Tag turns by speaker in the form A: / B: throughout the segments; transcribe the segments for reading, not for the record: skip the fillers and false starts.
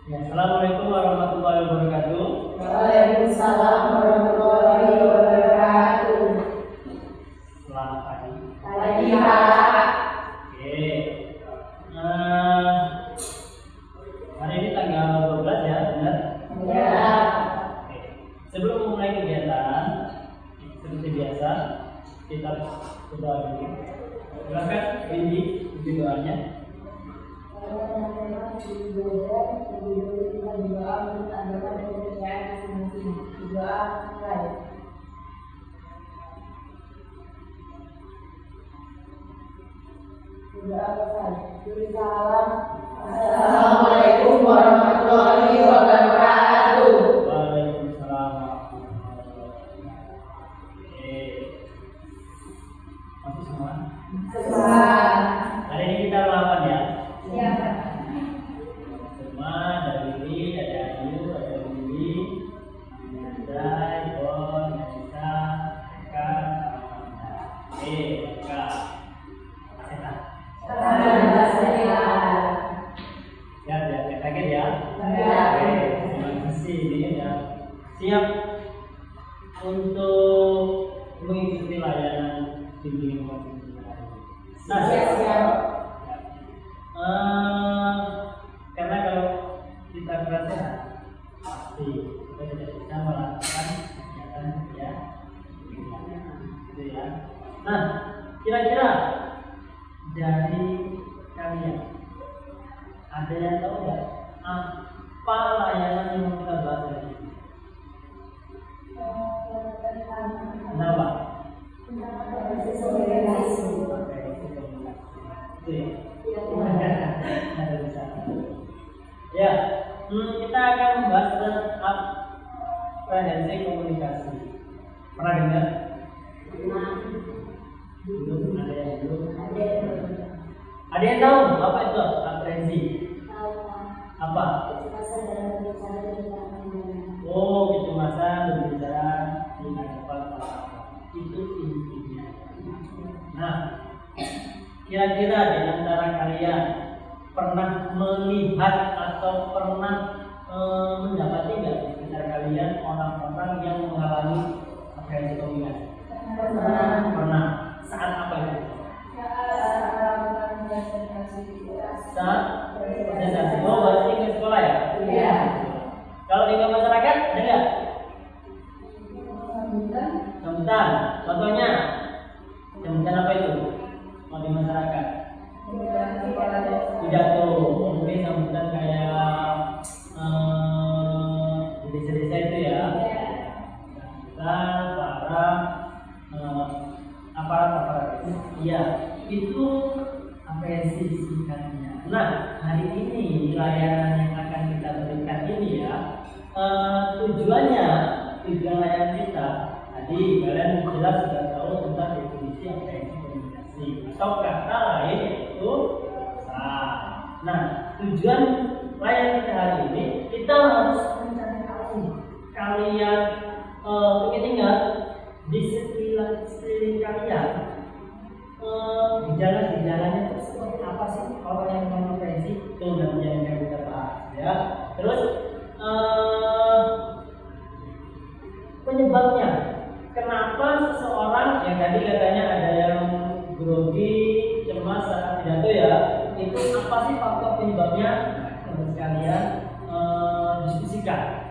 A: Ya, Assalamualaikum warahmatullahi wabarakatuh.
B: Waalaikumsalam warahmatullahi wabarakatuh.
A: Selamat pagi.
B: Pagi Pak.
A: Oke. Hari ini tanggal 12 ya, benar?
B: Ya.
A: Oke. Sebelum memulai kegiatan, seperti biasa, kita berdoa dulu. Silakan Windy, doanya.
B: Assalamualaikum warahmatullahi wabarakatuh.
A: Waalaikumsalam warahmatullahi wabarakatuh. Oke. Masuk semua? Hari ini kita lawan ya.
B: Ya.
A: Semua ada Willy, ada Ayu, ada Windy, ada Ibon, Nisa, Eka, Oke, Eka, Aseta. Ya, jangan kaget ya. Oke, terima kasih ini ya. Siap untuk mengikuti layanan bimbingan konseling. Nah,
B: Siap.
A: karena kalau kita merasa pasti kita tidak bisa melakukan kegiatan ya, gitu ya. Nah, kira-kira dari kalian ada yang tahu nggak apa layanan yang mau kita bahas hari ini? Kenapa? Ya, kita akan membahas tentang preferensi komunikasi. Pernah dengar? Belum, ada yang belum. Ada yang tahu apa itu preferensi? Apa? Oh, kecemasan berbicara di hadapan orang. Itu intinya. Nah, kira-kira di antara kalian pernah melihat atau pernah mendapati nggak di sekitar kalian orang-orang yang mengalami preferensi komunikasi? Pernah. Saat apa itu? Saat presentasi. Oh, berarti ke sekolah ya?
B: Iya.
A: Kalau di masyarakat ada nggak? Sambutan. Contohnya, sambutan apa itu? Kalau di masyarakat? Pidato. Mungkin sambutan kayak di desa-desa itu ya. Dan para aparat. Iya, itu apresiasi singkatnya. Nah, hari ini layanan yang akan kita berikan ini ya, tujuan layanan kita tadi kalian jelas sudah tahu tentang definisi apresiasi komunikasi atau kata lain yaitu bahasa. Nah, tujuan layanan kita hari ini kita harus mencari tahu kalian ingat di sekeliling kalian gejala-gejalanya itu seperti apa sih orang yang menginfeksi itu dan yang kita bahas ya. Terus penyebabnya kenapa seseorang yang tadi katanya ada yang grogi, cemas saat pidato ya, itu apa sih faktor penyebabnya? Terus kalian diskusikan.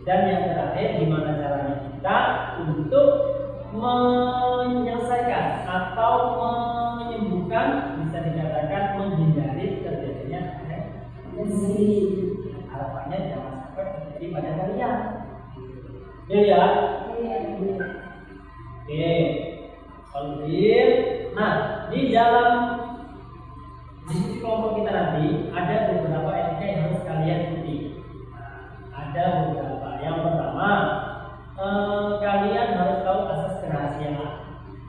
A: Dan yang terakhir, gimana caranya kita untuk menyelesaikan atau menyembuhkan, bisa dikatakan menghindari terjadinya depresi. Harapannya jangan sampai terjadi pada kalian. Ya. Oke, clear. Nah, di dalam diskusi kelompok kita nanti ada beberapa etika yang harus kalian ikuti. Ada beberapa. Yang pertama, kalian harus tahu asas kerahasiaan.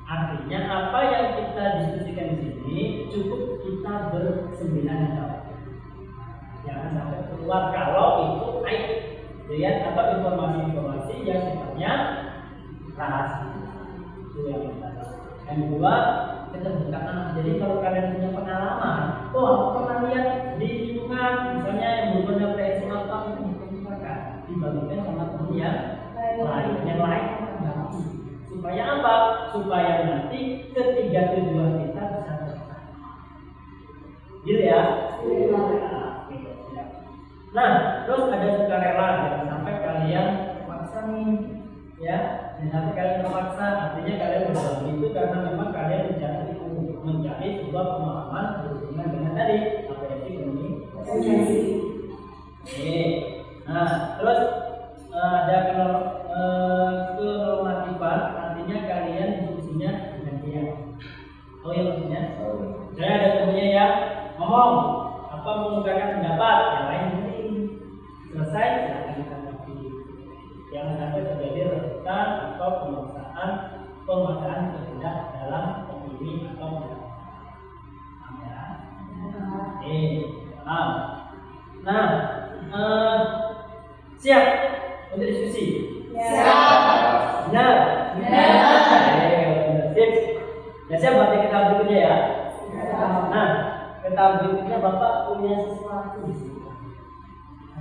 A: Artinya apa yang kita diskusikan di sini cukup kita bersembilan tahu. Jangan sampai keluar kalau itu aib, ya, atau informasi-informasi yang sifatnya rahasia. Itu yang pertama. Yang kedua, keterbukaan. Jadi kalau kalian punya pengalaman, aku pernah lihat di lingkungan, misalnya yang berhubungan dengan PSI akun yang lain. Supaya apa? Supaya nanti ketiga tujuan kita bisa tercapai. Gitu ya? Nah, terus ada sukarela, jangan sampai kalian terpaksa nih, ya. Jangan sampai kalian terpaksa, artinya kalian berbagi itu karena memang kalian mencari sebuah pemahaman berhubungan dengan tadi apa itu komunikasi. Oke. Nah, terus ada kenormatifan, artinya kalian diskusinya gantian. Oh ya maksudnya? Saya ada temennya yang ngomong apa mengungkapkan pendapat, yang lain penting. Selesai, silakan ditanggapi. Jangan sampai terjadi rebutan atau pemaksaan kehendak dalam opini atau pendapat. Ya. Paham? Nah, siap untuk diskusi?
B: Siap.
A: Benar? Sip. Ya, siap berarti kita berikutnya ya. Nah, kita berikutnya Bapak punya sesuatu di sini.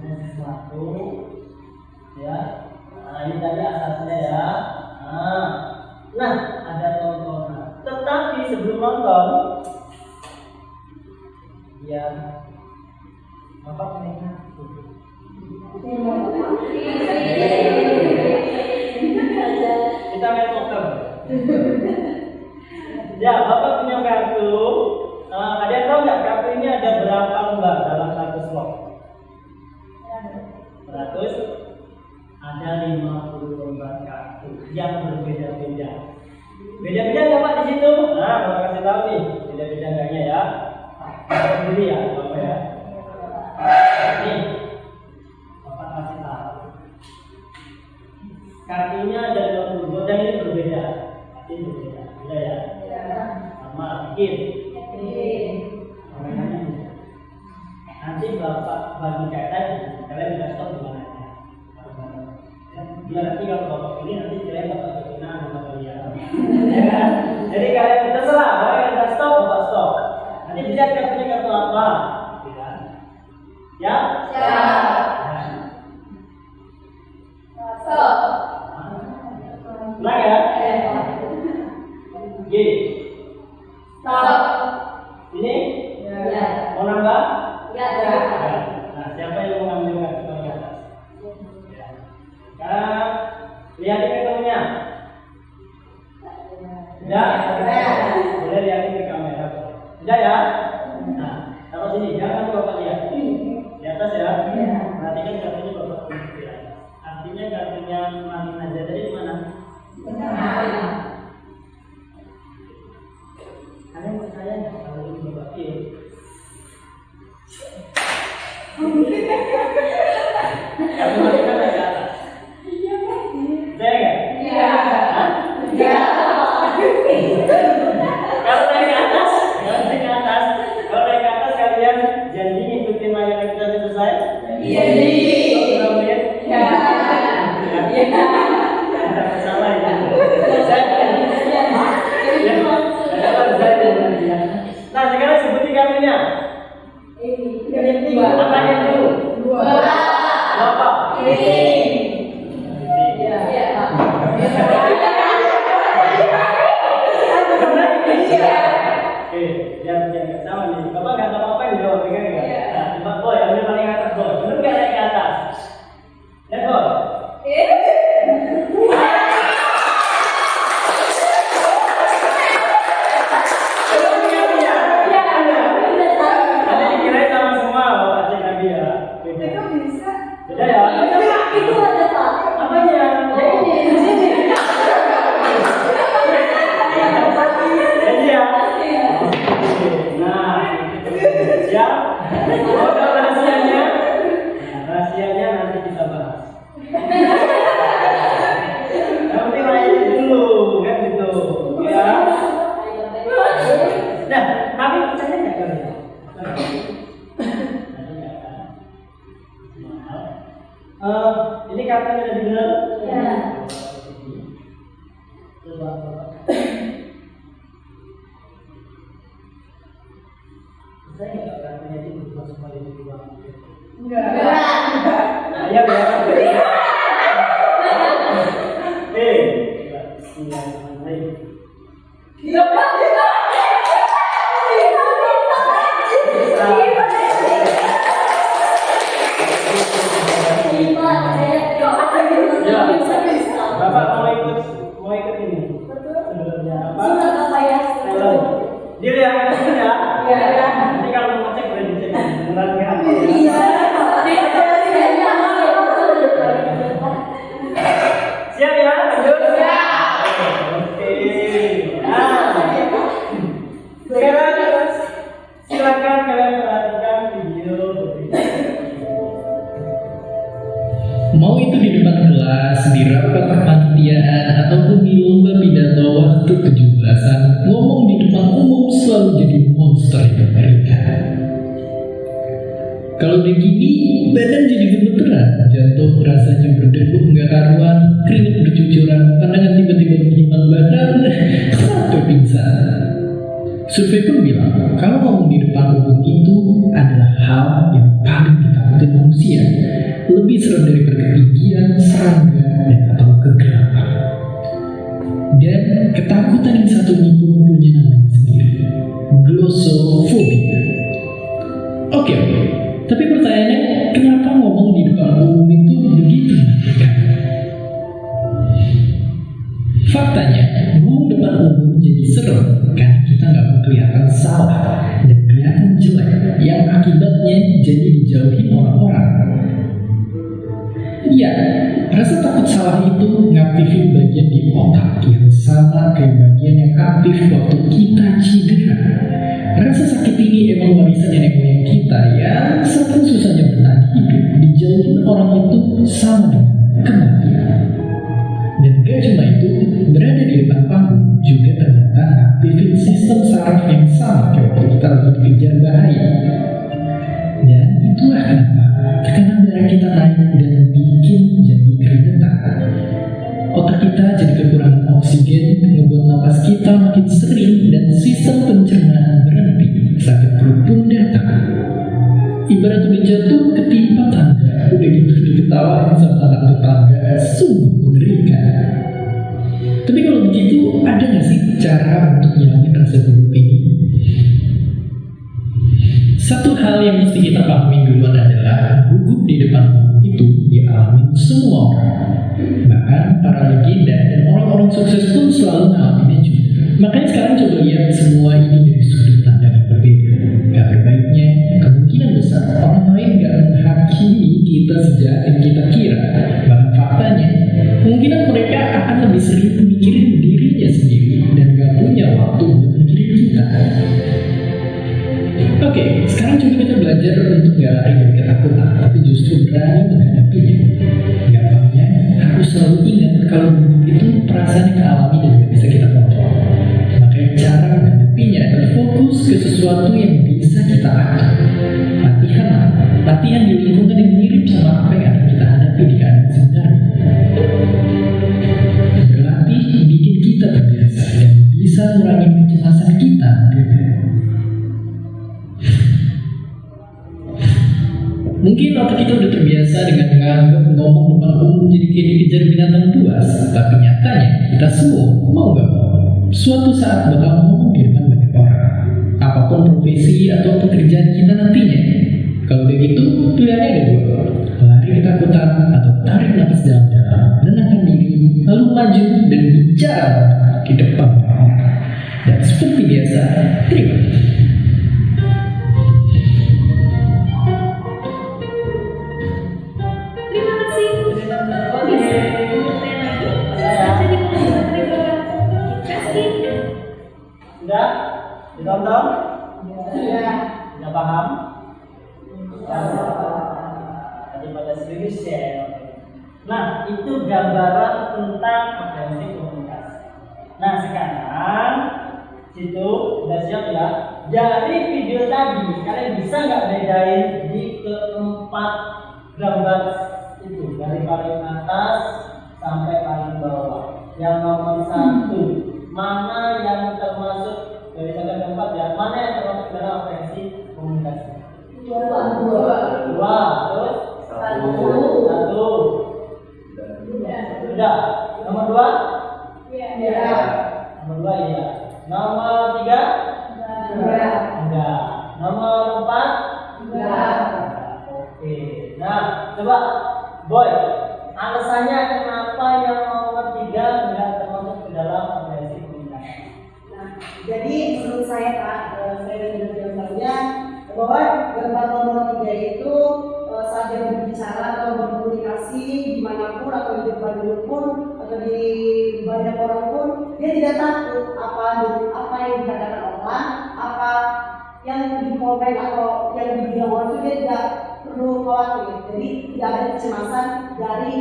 A: Ada sesuatu, ya. Nah, ini tadi asasnya ya. Nah, ada tontonan. Tetapi sebelum nonton, ya, Bapak punya kartu. Kita main poker. Ya, Bapak punya kartu. Ada yang tahu nggak kartu ini ada berapa lembar dalam satu slot? 100. Ada 50 lembar kartu yang berbeda-beda. Beda-beda nggak Pak di situ? Nah, Bapak kasih tahu nih, beda-beda enggaknya ya. Sendiri ya, Bapak ya. Nih, Bapak kasih tahu. Kartunya ada 22 dan ini berbeda. Pasti berbeda, beda ya. Sama bikin. Nanti Bapak bagi kayak tadi, kalian bisa stop di mana aja. Biar nanti kalau Bapak pilih nanti kalian Bapak berkenaan sama kalian. Jadi kalian terserah, kalian bisa stop, Bapak stop. Nanti bisa kartunya kartu apa? Ya?
B: Siap. Stop.
A: Ulang ya? G.
B: Stop.
A: Ini?
B: Ya.
A: Mau nambah?
B: Ya.
A: Nah, siapa yang mau ngambil kartu paling atas? Ya. Sekarang lihatin kartunya. Ya? Boleh lihatin ke kamera. Sudah ya? Nah, taruh sini. Jangan Bapak lihat. Di atas ya? Perhatikan kartunya Bapak tunjuk di atas. Artinya kartunya Mami Najah tadi di mana? Kalian percaya nggak kalau ini Bapak pilih? Kartu Mami kan ada di atas. Percaya nggak? Kalau naik ke atas, kalau naik ke atas kalian janji ngikutin layar kita selesai?
B: Iya.
A: Sama ya. Nah, sekarang sebutin kartunya. Apa yang dulu? Bapak. Oke, jangan sama nih. Bapak nggak tahu apa yang dijawab, pegang nggak? Nah, Pak Boy, ambil paling atas Boy. Benar nggak naik ke atas? Lihat Boy. Nanti dikirain sama semua Bapak cek tadi ya. Beda ya? Apanya? Jadi ya? Nah, siap? Mau tahu rahasianya? Nah, rahasianya nanti kita bahas. Yang penting layanin dulu, kan gitu. Ya. Nah, tapi percaya nggak kalian? Ini kartunya udah bener?
B: Ya.
A: Coba. Saya nggak kartunya itu berubah semua jadi dua.
B: Enggak.
A: Nah, ya. Bapak mau ikut ini? Sebenarnya apa? Dilihat ya. Nanti kalau mau ngecek boleh dicek beneran nggak? Siap ya? Lanjut. Oke. Nah, sekarang silakan kalian perhatikan video berikut.
C: Mau itu di depan kelas, di rapat kepanitiaan, ataupun di lomba pidato waktu 17-an, ngomong di depan umum selalu jadi monster yang mengerikan. Kalau udah gini, badan jadi gemeteran, jatuh rasanya berdegup nggak karuan, keringat bercucuran, pandangan tiba-tiba menghilang, bahkan sampai pingsan. Survei pun bilang, kalau ngomong di depan umum itu adalah hal yang paling ditakuti manusia, lebih serem dari ketinggian, serangga, dan atau kegelapan. Dan ketakutan yang satu ini pun punya namanya sendiri, glossophobic. Oke. Tapi pertanyaannya, kenapa ngomong di depan umum itu begitu menakutkan? Faktanya, ngomong depan umum jadi serem karena kita nggak mau kelihatan salah dan kelihatan jelek, yang akibatnya jadi dijauhi orang-orang. Iya, rasa takut salah itu ngaktifin bagian di otak yang sama kayak bagian yang aktif waktu kita cedera. Rasa sakit ini emang warisan nenek moyang kita yang saking susahnya bertahan hidup, dijauhin orang itu sama dengan kematian. Dan gak cuma itu, berada di depan panggung juga ternyata aktifin sistem saraf yang sama kayak waktu kita lagi dikejar bahaya. Dan itulah kenapa tekanan darah kita naik dan bikin jadi keringetan. Otak kita jadi kekurangan oksigen, ngebuat napas kita makin sering, dan sistem pencernaan berhenti, sakit perut pun datang. Ibarat udah jatuh ketimpa tangga, udah gitu diketawain sama anak tetangga, sungguh mengerikan. Tapi kalau begitu, ada nggak sih cara untuk ngilangin rasa gugup ini? Satu hal yang mesti kita pahami duluan adalah gugup di depan itu dialami semua orang. Bahkan para legenda dan orang-orang sukses pun selalu ngalaminnya juga. Makanya sekarang coba lihat semua ini dari sudut pandang yang berbeda. Kabar baiknya, kemungkinan besar orang lain gak menghakimi kita sejahat yang kita kira. Bahkan faktanya, kemungkinan mereka akan lebih sering mikirin dirinya sendiri dan gak punya waktu untuk mikirin kita. Oke, sekarang coba kita belajar untuk gak lari dari ketakutan, tapi justru berani menghadapinya. Gampangnya, harus selalu ingat kalau gugup itu perasaan yang alami dan gak bisa kita kontrol. Makanya cara menghadapinya adalah fokus ke sesuatu yang bisa kita atur. Latihan di lingkungan yang mirip sama apa yang akan kita hadapi di keadaan sebenarnya. Berlatih bikin kita terbiasa dan bisa mengurangi kecemasan kita. Mungkin otak kita udah terbiasa dengan menganggap ngomong depan umum jadi kayak dikejar binatang buas, tapi nyatanya kita semua mau gak mau suatu saat bakal ngomong di depan banyak orang, apapun profesi atau pekerjaan kita nantinya. Kalau udah gitu, pilihannya ada dua, lari ketakutan atau tarik nafas dalam-dalam, menenangkan diri, lalu maju dan bicara di depan orang. Dan seperti biasa, terima kasih.
A: Sudah? Ditonton? Sudah paham? Tadi pada serius ya. Nah, itu gambaran tentang potensi komunikasi. Nah, sekarang situ udah siap ya. Dari video tadi, kalian bisa nggak bedain di keempat gambar itu, dari paling atas sampai paling bawah? Yang nomor 1, mana yang termasuk dari keempat ya? Mana yang termasuk dalam potensi komunikasi? Dua, terus satu. Sudah. Nomor 2? Nomor 2 iya. Nomor 3?
B: Enggak.
A: Enggak. Nomor 4?
B: Enggak.
A: Oke. Nah, coba Boy, alasannya kenapa yang nomor 3 enggak termasuk ke dalam apresiasi komunikasi?
D: Nah, jadi menurut saya Pak, saya dan teman-temannya bahwa gerbang nomor 3 itu saat dia berbicara atau berkomunikasi dimanapun atau di depan umum pun atau di banyak orang pun dia tidak takut apa yang dikatakan orang, apa yang dikomen atau yang dibilang orang itu dia tidak perlu khawatir. Jadi tidak ada kecemasan dari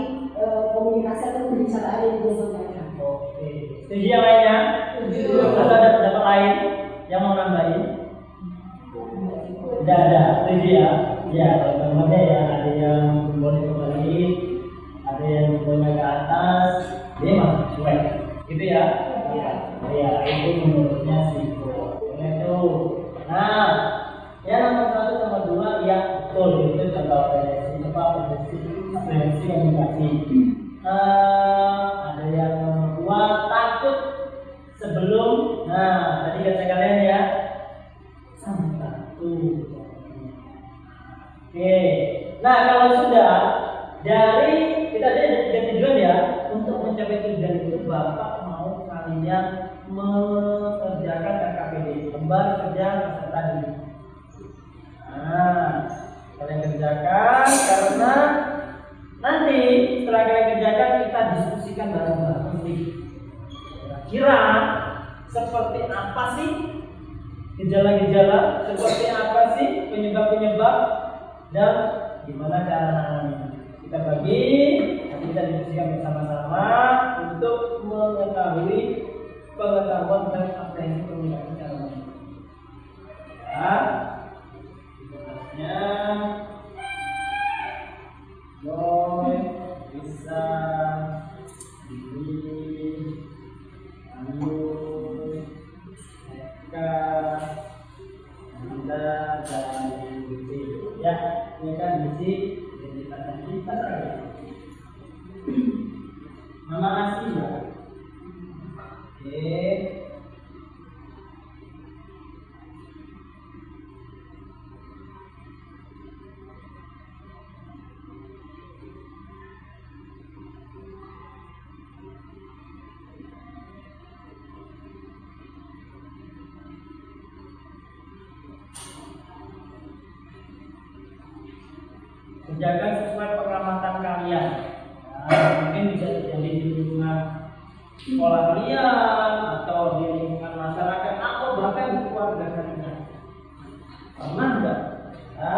D: komunikasi atau pembicaraan yang dia sampaikan.
A: Oke. Setuju yang lainnya?
B: Setuju.
A: Atau ada pendapat lain yang mau nambahin? Tidak ada. Setuju ya? Ya, kalau ya ada yang boleh kembali, ada yang boleh ke atas, dia masih cuek, gitu ya? Ya, itu menurutnya sih. Boleh tuh. Nah, ya nomor 1 sama 2 ya betul itu contoh apresiasi komunikasi. Ada yang nomor 2 takut sebelum. Nah, tadi kata kalian ya satu. Oke. Nah, kalau sudah dari kita ada 3 tujuan ya. Untuk mencapai tujuan itu Bapak mau kalian mengerjakan RKPD, lembar kerja peserta didik. Nah, kalian kerjakan karena nanti setelah kalian kerjakan kita diskusikan bareng-bareng nih. Kira-kira seperti apa sih gejala-gejala, seperti apa sih penyebab-penyebab, dan gimana cara menanganinya. Kita bagi, nanti kita diskusikan bersama-sama untuk mengetahui pengetahuan dan apresiasi komunikasi secara baik. Ya, jelasnya Boy bisa ini Ayu Eka Anda dan Yuti ya, ini kan isi identitas kita ya. Nama asli ya. Oke. Kerjakan sesuai pengamatan kalian. Nah, mungkin bisa terjadi di lingkungan sekolah kalian atau di lingkungan masyarakat atau bahkan di keluarga kalian. Pernah enggak? Ya?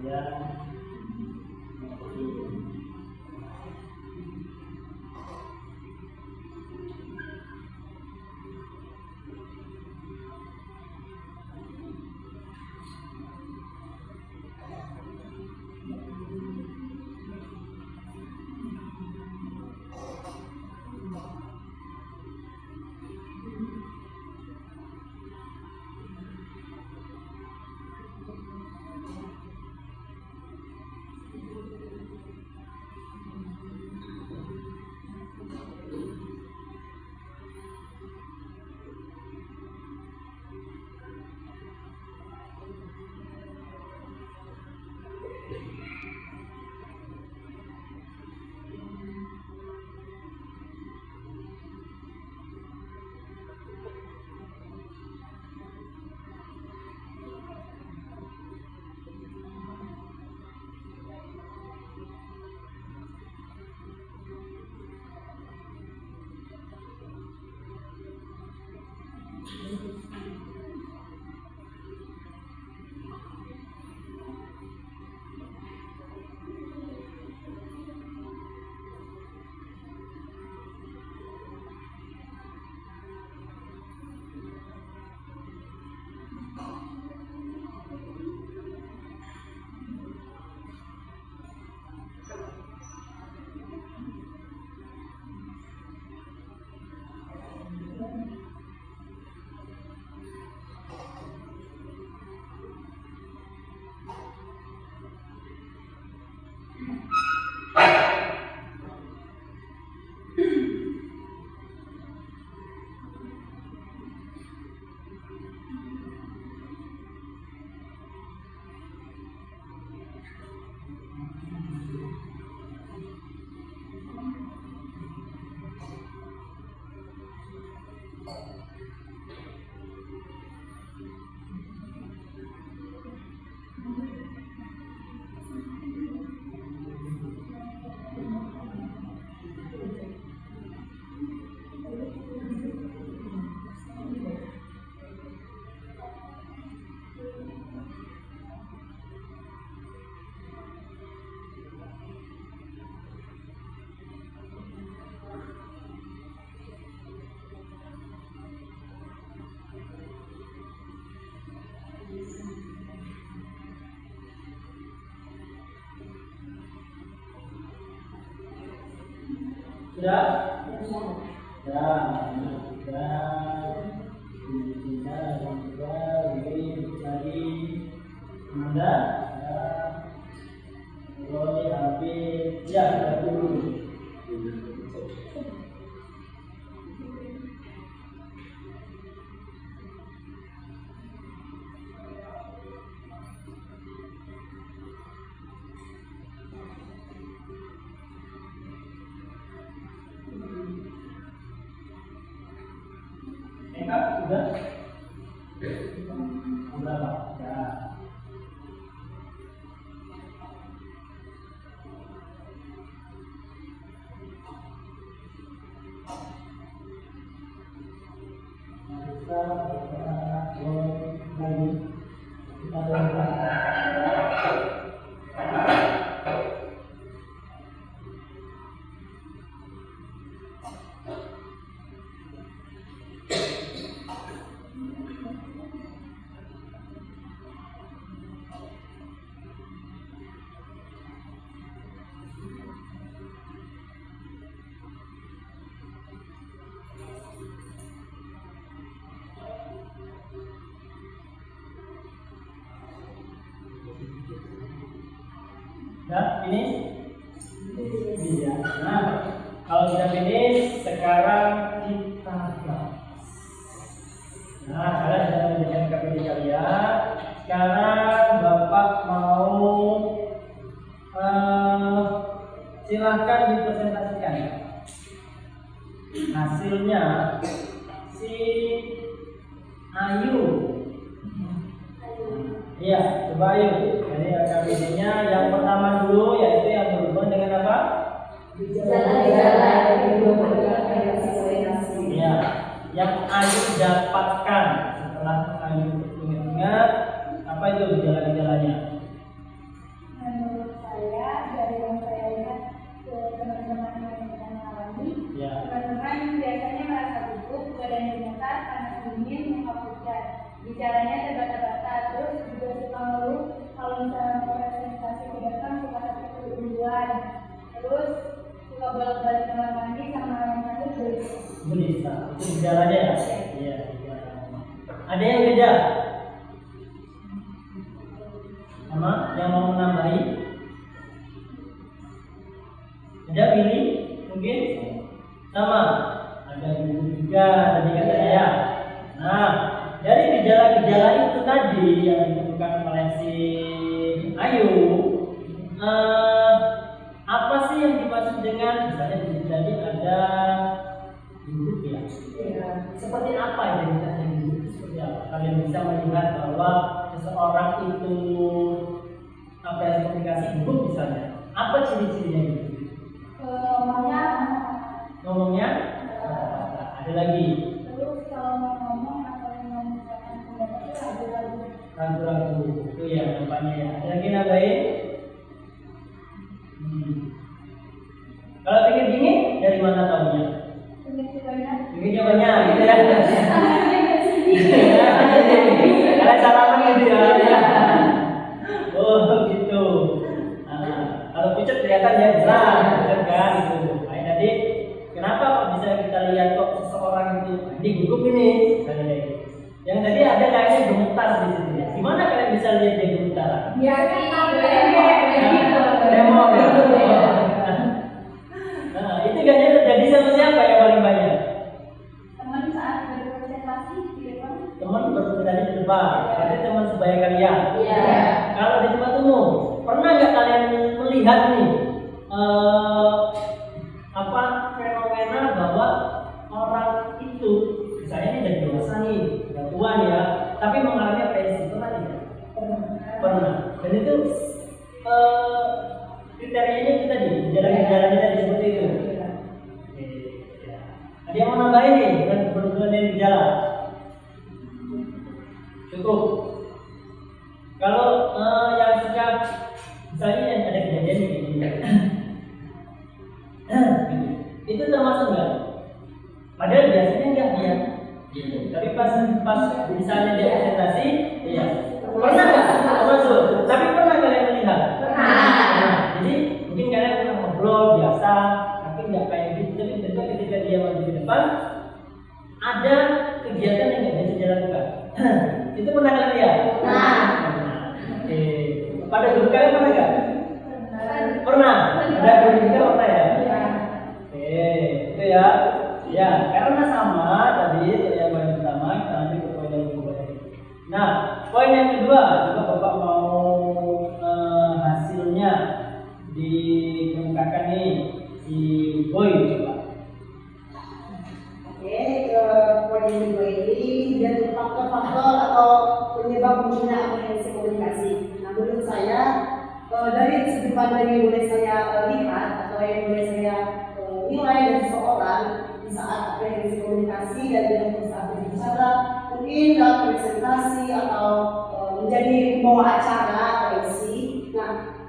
A: Kalian Sudah? Ya, lagi Anda, Roy, Habib, ya, dulu. Sudah? Berapa? Ya. Sudah finish? Iya. Nah, kalau sudah finish, sekarang kita bahas. Nah, kalian sudah menunjukkan KPD kalian. Sekarang Bapak mau silahkan dipresentasikan hasilnya si Ayu. Iya, coba Ayu. Jadi KPD-nya yang pertama dulu, yaitu yang berhubungan dengan apa?
B: Gejala-gejala yang berhubungan sesuai nasi.
A: Iya, yang Ayu dapatkan setelah Ayu ingat apa itu gejala-gejalanya?
B: Menurut saya, dari yang saya lihat ke teman-teman yang mengalami,
A: Ya.
B: teman-teman biasanya merasa gugup, badan gemetar, panas dingin, muka pucat, bicaranya terbata-bata, terus juga suka ngeluh kalau misalnya mau presentasi ke depan suka sakit keduluan, terus suka bolak-balik kamar mandi sama yang satu gelisah.
A: Gelisah, itu gejalanya ya? Iya, gejalanya. Ada yang beda? Sama yang mau menambahi? Ada pilih? Mungkin? Sama? Ada gugup juga tadi katanya ya. Nah, dari gejala-gejala itu tadi yang ditemukan oleh si Ayu, apa sih yang dimaksud dengan misalnya jadi ada gugup ya?
D: Iya.
A: Seperti apa identitasnya gugup? Seperti apa? Kalian bisa melihat bahwa seseorang itu apa yang komunikasi gugup misalnya? Apa ciri-cirinya gitu? Ngomongnya? Ada lagi?
B: Terus kalau mau ngomong atau mengucapkan pendapat itu ragu-ragu.
A: Ragu-ragu itu ya nampaknya ya. Ada lagi nambahin? Kalau pengen dingin dari mana tahunya? Dinginnya banyak gitu ya. Kalian salaman gitu ya. Oh gitu. Nah, kalau pucat kelihatan ya berat, pucat kan gitu. Nah, tadi kenapa kok bisa kita lihat kok seseorang itu ini gugup ini? Misalnya kayak gitu. Yang tadi ada kayaknya gemetar di situ ya. Gimana kalian bisa lihat dia gemetar?
B: Biasanya
A: Tremor ya. nih fenomena bahwa orang itu misalnya ini udah dewasa nih, udah tua nih ya, tapi mengalami depresi, pernah tidak? Pernah. Dan itu kriterianya kita di gejala-gejalanya tadi seperti itu. Oke, ya. Ada yang mau nambahin nih dengan gejala? Cukup. Kalau yang sejak misalnya yang ada kejadian begini, itu termasuk nggak? Padahal biasanya enggak dia. Gitu. Tapi pas misalnya dia presentasi, iya. Pernah nggak? Termasuk. Tapi pernah kalian melihat? Pernah. Jadi mungkin kalian pernah ngobrol biasa, tapi nggak kayak gitu. Tapi tentu ketika dia maju di depan, ada kegiatan yang nggak bisa dilakukan. Itu pernah kalian lihat? Oke. Pada guru kalian pernah nggak? Pernah. Ada guru kita pernah ya? Oke, itu ya. Ya, karena sama tadi yang poin pertama, kita lanjut ke poin yang kedua. Nah, poin yang kedua, coba Bapak mau hasilnya dikemukakan nih si Boy coba.
D: Oke, poin yang kedua ini dia faktor-faktor atau penyebab munculnya aprehensi komunikasi. Nah, menurut saya dari sudut pandang yang boleh saya lihat atau yang boleh saya nilai dari seseorang di saat aprehensi komunikasi dan dia saat berbicara, mungkin dalam presentasi atau menjadi pembawa acara atau MC. Nah,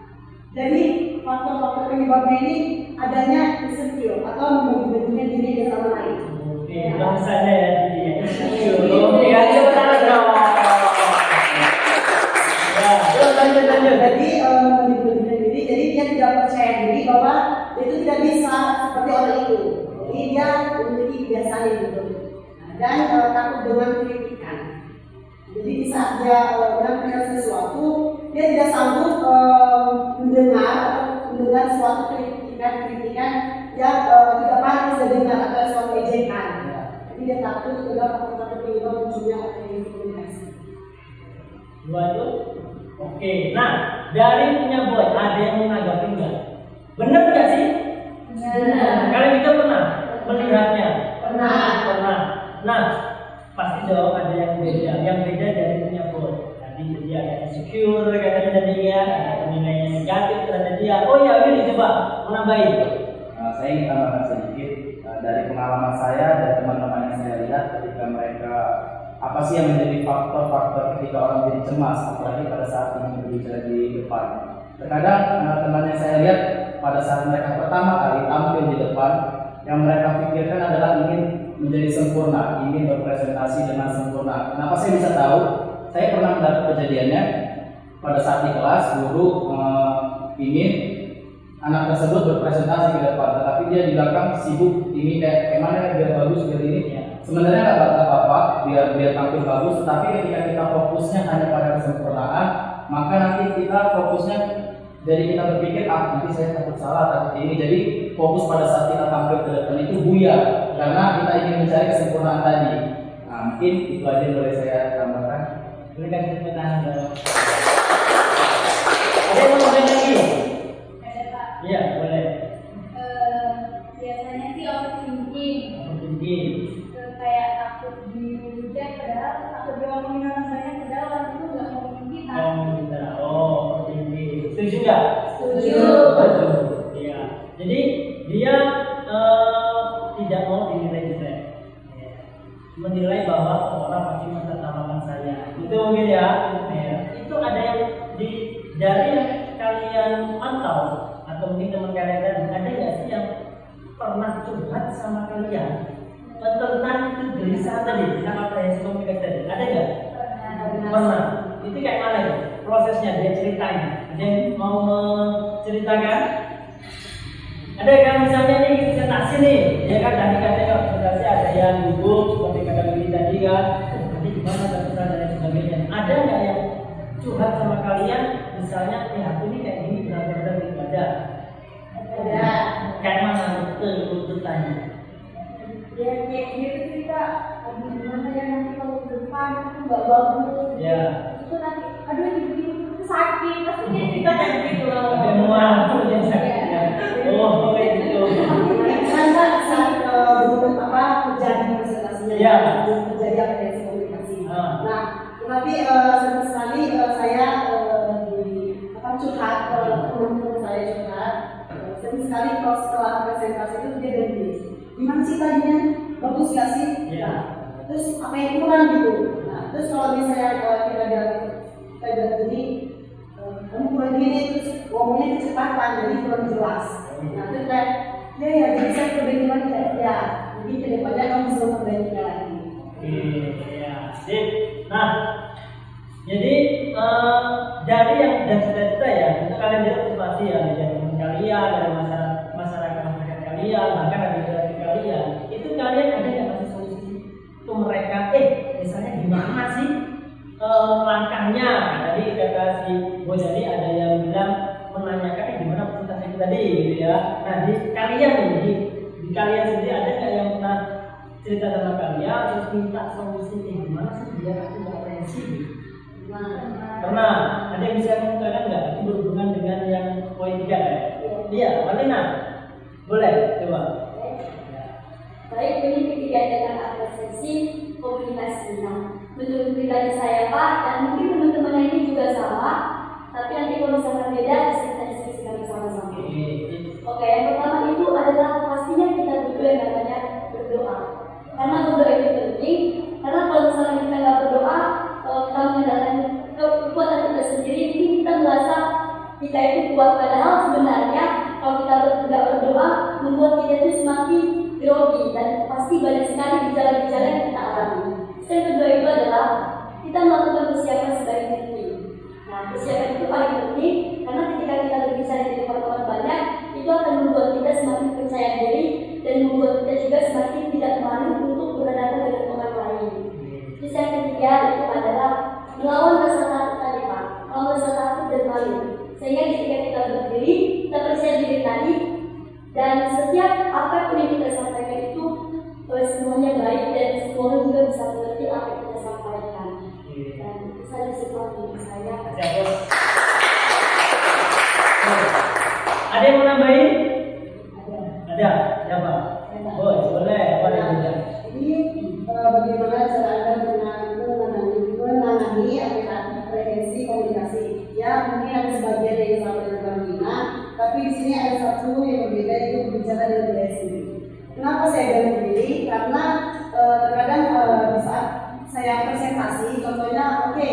D: jadi faktor-faktor penyebabnya ini adanya insecure atau membandingkan diri dengan orang lain.
A: Oke, bahasanya ya jadi insecure. Oke, ayo benar dong. Ya, lanjut.
D: Jadi membandingkan diri, jadi dia tidak percaya diri bahwa dia itu tidak bisa seperti orang itu. Jadi dia memiliki kebiasaan yang gitu. Dan takut dengan kritikan. Jadi di saat dia menampilkan sesuatu, dia tidak sanggup mendengar suatu kritikan yang tidak pantas didengar atau suatu ejekan. Jadi dia takut dengan faktor-faktor penyebab munculnya aprehensi komunikasi.
A: Dua itu. Oke, nah dari punya Boy ada yang menanggapi enggak? Benar nggak sih?
B: Benar.
A: Kalian itu pernah melihatnya?
B: Pernah.
A: Nah, pasti dong ada yang beda. Yang beda dari punya Boy. Tadi dia ada insecure katanya tadi ya, ada penilaian negatif terhadap dia. Oh ya, ini coba menambahin.
E: Saya ingin tambahkan sedikit dari pengalaman saya dan teman-teman yang saya lihat ketika mereka apa sih yang menjadi faktor-faktor ketika orang jadi cemas, apalagi pada saat ingin berbicara di depan. Terkadang teman yang saya lihat pada saat mereka pertama kali tampil di depan, yang mereka pikirkan adalah ingin menjadi sempurna, ingin berpresentasi dengan sempurna. Kenapa saya bisa tahu? Saya pernah mendapat kejadiannya pada saat di kelas, guru ingin anak tersebut berpresentasi ke depan, tetapi dia di belakang sibuk ini kayak mana biar bagus biar ini. Sebenarnya nggak apa-apa biar tampil bagus, tetapi ketika kita fokusnya hanya pada kesempurnaan, maka nanti kita fokusnya jadi kita berpikir nanti saya takut salah takut ini, jadi fokus pada saat kita tampil ke depan itu buyar karena kita ingin mencari kesempurnaan tadi. Nah, mungkin itu aja yang boleh saya tambahkan.
A: Berikan tepuk tangan dong. Ada yang mau nambahin lagi?
B: Ada Pak.
A: Iya, boleh.
B: Biasanya sih overthinking.
A: Overthinking.
B: Kayak takut dihujat padahal takut diomongin orang banyak padahal orang itu nggak ngomongin kita.
A: Overthinking. Setuju nggak?
B: Setuju.
A: Iya. Jadi dia tidak mau dinilai jelek. Menilai bahwa orang pasti mentertawakan saya. Itu mungkin ya. Itu ada yang dari yang kalian pantau atau mungkin teman kalian tadi, ada nggak sih yang pernah curhat sama kalian tentang itu gelisah tadi, tentang aprehensi komunikasi tadi? Ada nggak? Pernah. Itu kayak mana ya prosesnya dia ceritain? Ada yang mau menceritakan? Ada kan misalnya nih presentasi nih, ya kan tadi katanya presentasi ada yang gugup seperti kata Billy tadi kan, nanti gimana dan sebagainya. Ada nggak yang curhat sama kalian? Misalnya, aku ini kayak gini benar-benar gitu ada.
B: Ada.
A: Kayak mana betul tanya?
B: Ya kayak gitu sih Kak. Aduh gimana ya nanti kalau ke depan itu nggak bagus.
A: Ya.
B: Itu nanti, aduh ini begini itu sakit. Pasti dia cerita kayak gitu loh.
A: Ada mual, jadi
D: sekali kalau setelah presentasi itu dia berhenti. Gimana sih tadinya? Bagus gak sih?
A: Iya.
D: Nah, terus apa yang kurang gitu? Nah, terus kalau misalnya kita bilang gini, kamu kurang gini, terus ngomongnya kecepatan, jadi kurang jelas. Nah, terus kayak, ya jadi saya perbaiki lagi ya. Mungkin kedepannya kamu bisa memperbaiki lagi.
A: Iya. Nah, jadi dari yang dan cita-cita ya, itu kalian lihat observasi ya dari teman kalian, dari masyarakat kalian, bahkan dari generasi kalian, itu kalian ada nggak kasih solusi untuk mereka? Misalnya gimana sih langkahnya? Tadi kata si Bojani ada yang bilang menanyakan gimana presentasi itu tadi, gitu ya. Nah di kalian ini, di kalian sendiri ada nggak yang pernah cerita sama kalian terus minta solusi gimana sih biar aku nggak tensi gitu? Pernah? Ada yang bisa mengungkapkan nggak? Itu berhubungan dengan yang poin 3 ya? Iya, Marlina. Boleh, coba.
B: Baik, ini ketiga dengan apresiasi komunikasi. Nah, menurut pribadi saya Pak, dan mungkin teman-teman ini juga sama, tapi nanti kalau misalkan beda, bisa kita diskusikan bersama-sama. Oke, yang pertama itu adalah pastinya kita berdua yang namanya berdoa. Karena berdoa itu penting, karena kalau misalnya kita nggak berdoa, kita mengandalkan kekuatan kita sendiri, ini kita merasa kita itu kuat, padahal sebenarnya kalau kita tidak berdoa membuat kita itu semakin grogi dan pasti banyak sekali gejala-gejala yang kita alami. Yang kedua itu adalah kita melakukan persiapan sebaik mungkin. Nah, persiapan itu paling penting karena ketika kita berbicara di depan orang banyak, itu akan membuat kita semakin percaya diri dan membuat kita juga semakin tidak malu untuk berhadapan dengan orang lain. Terus yang ketiga itu adalah melawan rasa takut tadi Pak, melawan rasa takut dan malu. Sehingga ketika kita berdiri, kita percaya diri tadi, dan setiap apapun yang kita sampaikan itu semuanya baik dan semuanya juga bisa mengerti apa yang kita sampaikan. Dan itu saja sesuatu dari saya.
A: Ada yang mau nambahin?
D: Ada.
A: Ada. Siapa? Boleh. Apa yang ada?
D: Ini bagaimana cara Anda menangani aplikasi prevensi komunikasi? Ya, mungkin ada sebagian yang sama dengan Marlina, tapi di sini ada satu yang berbeda, itu berbicara dengan diri sendiri. Kenapa saya bilang begini? Karena terkadang di saat saya presentasi, contohnya, oke,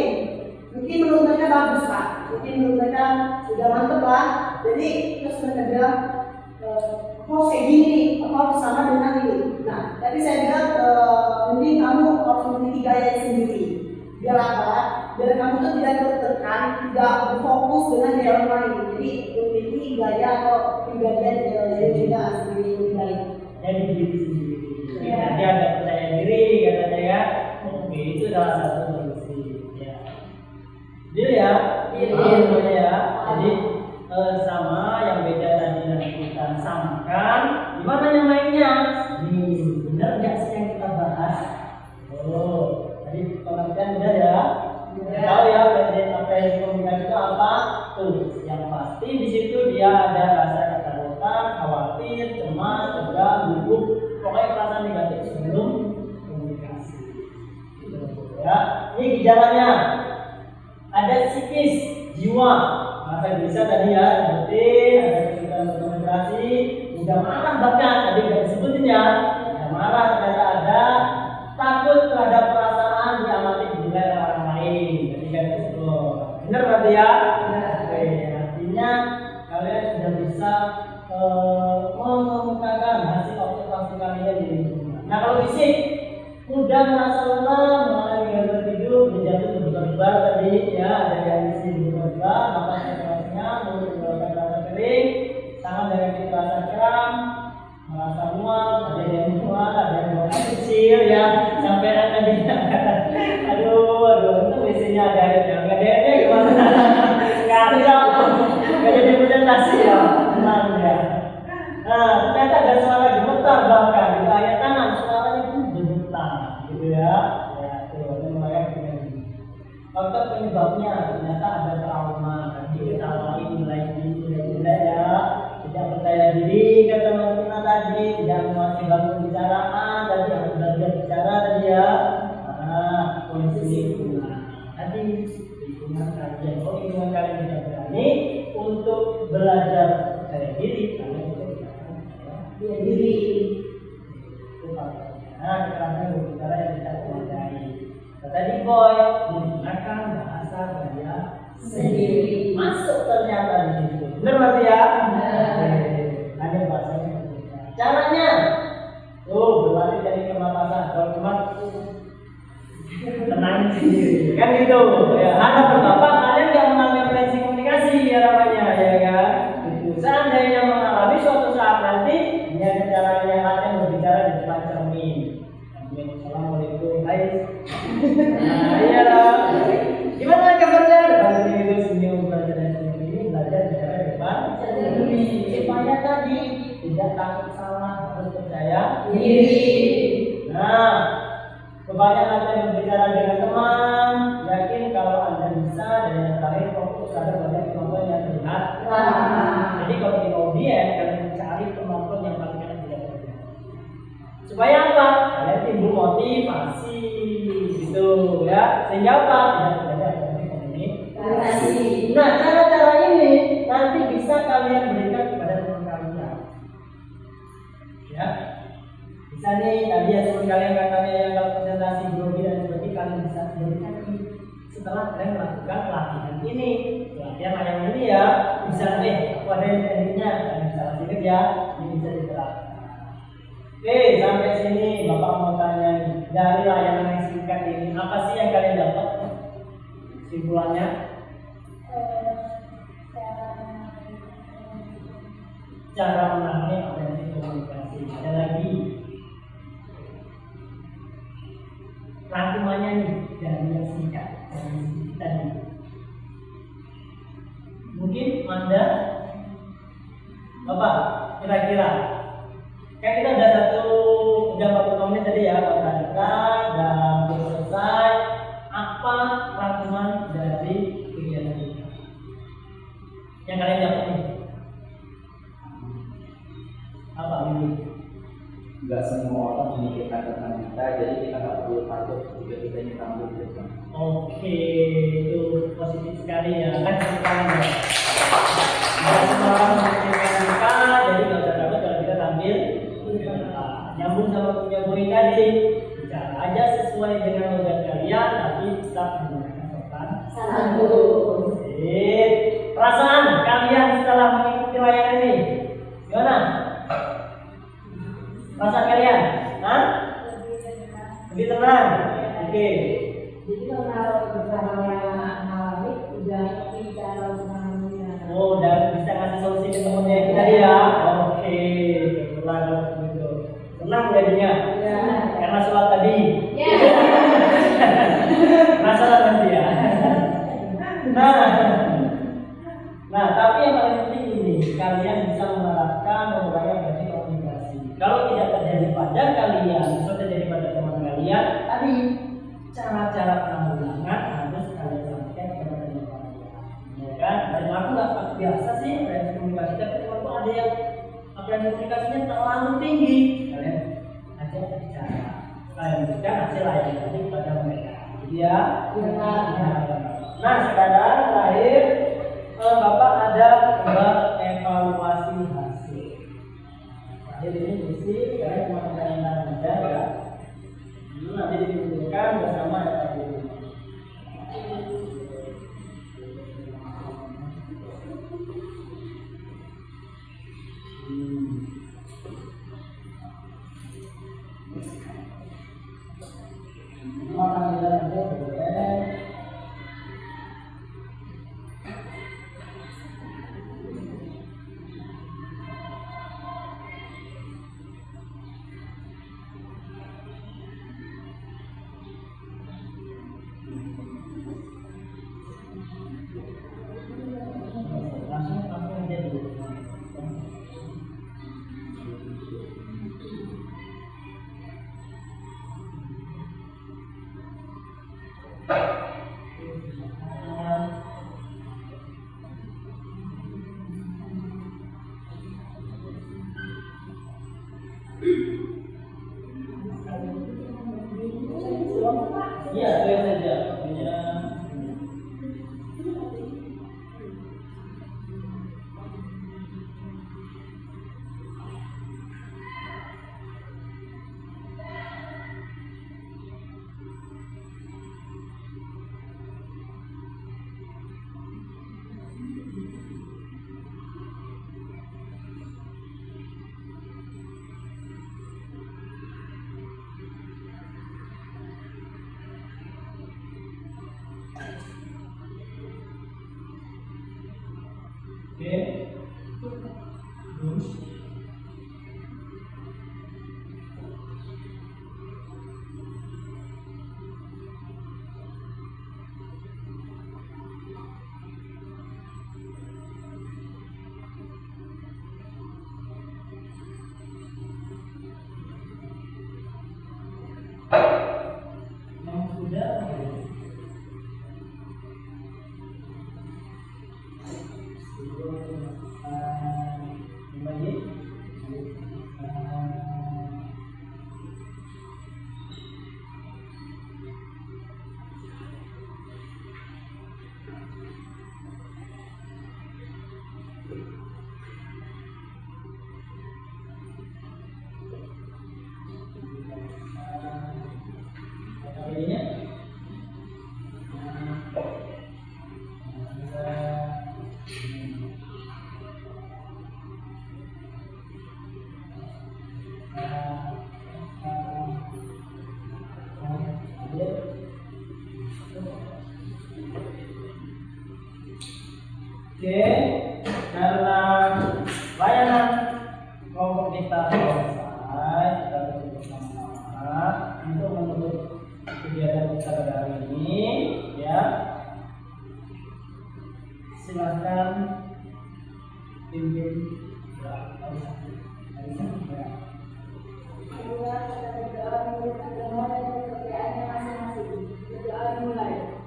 D: mungkin menurut mereka bagus Pak, mungkin menurut mereka sudah mantep lah, jadi terus mereka bilang, kok kayak gini, apa harus sama dengan ini? Nah, tapi saya bilang, mungkin kamu harus memiliki gaya sendiri. Biar apa? Biar kamu tuh tidak tertekan, tidak berfokus dengan gaya orang lain. Jadi memiliki gaya atau kepribadian diri juga sendiri lebih baik.
A: Jadi diri sendiri. Jadi ada percaya diri katanya ya. Oke, itu adalah satu solusi. Ya. Jadi ya, namanya ya. Jadi sama yang beda tadi yang kita samakan. Gimana yang lainnya? Benar nggak sih yang kita bahas? Tadi pengertian benar ya. Tahu ya apa yang komunikasi itu apa? Tuh, yang pasti di situ dia ada rasa ketakutan, khawatir, cemas, tegang, gugup, pokoknya perasaan negatif sebelum komunikasi. Ya, ini gejalanya. Ada psikis, jiwa, masa bisa tadi ya, seperti ada kesulitan berkomunikasi, mudah marah bahkan tadi udah disebutin ya, mudah marah ternyata ada takut terhadap perasaan diamati dinilai orang lain. Jadi kan itu benar berarti ya. Oke, artinya kalian sudah bisa mengemukakan hasil observasi kalian di lingkungan. Nah kalau fisik mudah merasa lelah, mengalami gangguan tidur, menjatuh berdebar tadi ya, ada yang isi berdebar, napas ekspresinya, mulut mengeluarkan rasa kering, tangan dengan terasa kram, merasa mual, ada yang mual, ada yang buang air kecil ya, sampai tadi aduh, itu WC-nya ada airnya, nggak ada airnya gimana? Nggak jadi presentasi ya, tenang ya. Nah, ternyata ada suara gemetar bahkan di layar tangan, suaranya pun gemetar, gitu ya. Ya, tuh, ini mereka punya ini. Faktor penyebabnya ternyata ada trauma, tadi kita awali nilai ya, tidak percaya diri kata Martina tadi, tidak menguasai bangun bicaraan, tadi harus belajar bicara boy menggunakan bahasa gaya sendiri. Masuk ternyata di situ. Benar berarti ya? Ada bahasanya berbeda. Caranya, berarti dari kebatasan. Kalau cuma tenang sendiri, kan gitu. Ya, anak berbapak kalian nggak mengalami preferensi komunikasi ya namanya, ya kan? Itu. Seandainya mengalami suatu saat nanti, ini ada caranya kalian berbicara di depan cermin. Assalamualaikum, hai. Nah, iya lah. Gimana kabarnya? Depan cermin itu senyum belajar dari sini, belajar bicara di depan cermin. Supaya tadi tidak takut salah, harus percaya diri. Nah, kebanyakan Anda berbicara dengan teman, yakin kalau Anda bisa, dan yang terakhir fokus ada banyak kemampuan yang terlihat. Jadi kalau di audien, kalian mencari kemampuan yang paling enak tidak terlihat. Supaya apa? Kalian timbul motivasi, gitu ya. Sehingga apa? Tidak terjadi aktivitas komunikasi. Nah, cara-cara ini nanti bisa kalian berikan kepada teman kalian. Ya. Bisa nih, tadi ya teman kalian katanya yang kalau presentasi grogi dan sebagainya kalian bisa berikan setelah kalian melakukan latihan ini. Latihan yang ini ya, bisa aku ada yang tekniknya, kalian bisa latih ya, ini bisa diterapkan. Oke, sampai sini Bapak mau tanya nih, dari layanan yang singkat ini, apa sih yang kalian dapat? Kesimpulannya? Cara menangani atensi komunikasi. Ada lagi rangkumannya nih dari yang singkat dari tadi. Mungkin Anda, Bapak, kira-kira kayak kita udah 40 menit tadi ya, dan belum selesai. Apa rangkuman dari kegiatan kita yang kalian dapat nih? Apa ini?
E: Nggak semua orang memikirkan tentang kita, jadi kita nggak perlu takut jika kita ini tampil di depan.
A: Oke, itu positif sekali ya, kan sekarang ya. Nggak semua orang memikirkan kita, jadi nggak usah takut kalau kita tampil. Nyambung sama punya murid tadi, bicara aja sesuai dengan logat kalian, tapi tetap menggunakan sopan santun. Perasaan kalian setelah mengikuti layanan ini, gimana? Perasaan kalian? Hah? Lebih tenang. Oke.
D: Jadi kalau bersama yang alami udah bicara mengenai
A: Udah bisa ngasih solusi ke temennya yang tadi ya. Oke. Setelah begitu. Tenang jadinya.
D: ya.
A: Karena sholat tadi. Masalah nanti ya. Nah, tapi yang paling penting ini kalian bisa menerapkan mengurangi komunikasi. Kalau tidak terjadi pada kalian, bisa terjadi pada teman kalian. Tadi cara-cara penanggulangan harus kalian sampaikan kepada teman kalian. Ya kan? Dan aku nggak biasa sih referensi komunikasi, tapi kalau ada yang referensi komunikasinya terlalu tinggi, kalian ajak bicara. Kalian berikan hasil layanan tadi kepada mereka. Jadi ya. Nah, sekarang terakhir Bapak ada evaluasi hasil. Jadi ini mesti kalian cuma pertanyaan saja ya. Nanti dikumpulkan bersama evaluasi. Makan kita nanti boleh. Langsung aja dulu. Yang sudah Oke, karena layanan kelompok kita selesai, kita tutup bersama-sama untuk menutup kegiatan kita pada hari ini, ya. Silakan pimpin ya, Aisyah.
B: Kedua, kita berdoa menurut agama dan kepercayaannya masing-masing. Berdoa dimulai.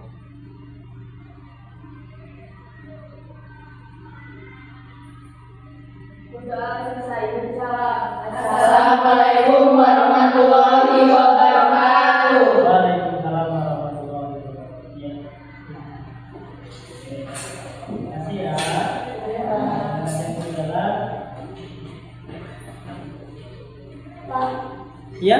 B: Berdoa selesai. Bersalam.
F: Assalamualaikum warahmatullahi wabarakatuh.
A: Waalaikumsalam warahmatullahi wabarakatuh. Ya. Oke. Terima kasih ya. Yang berjalan. Ya.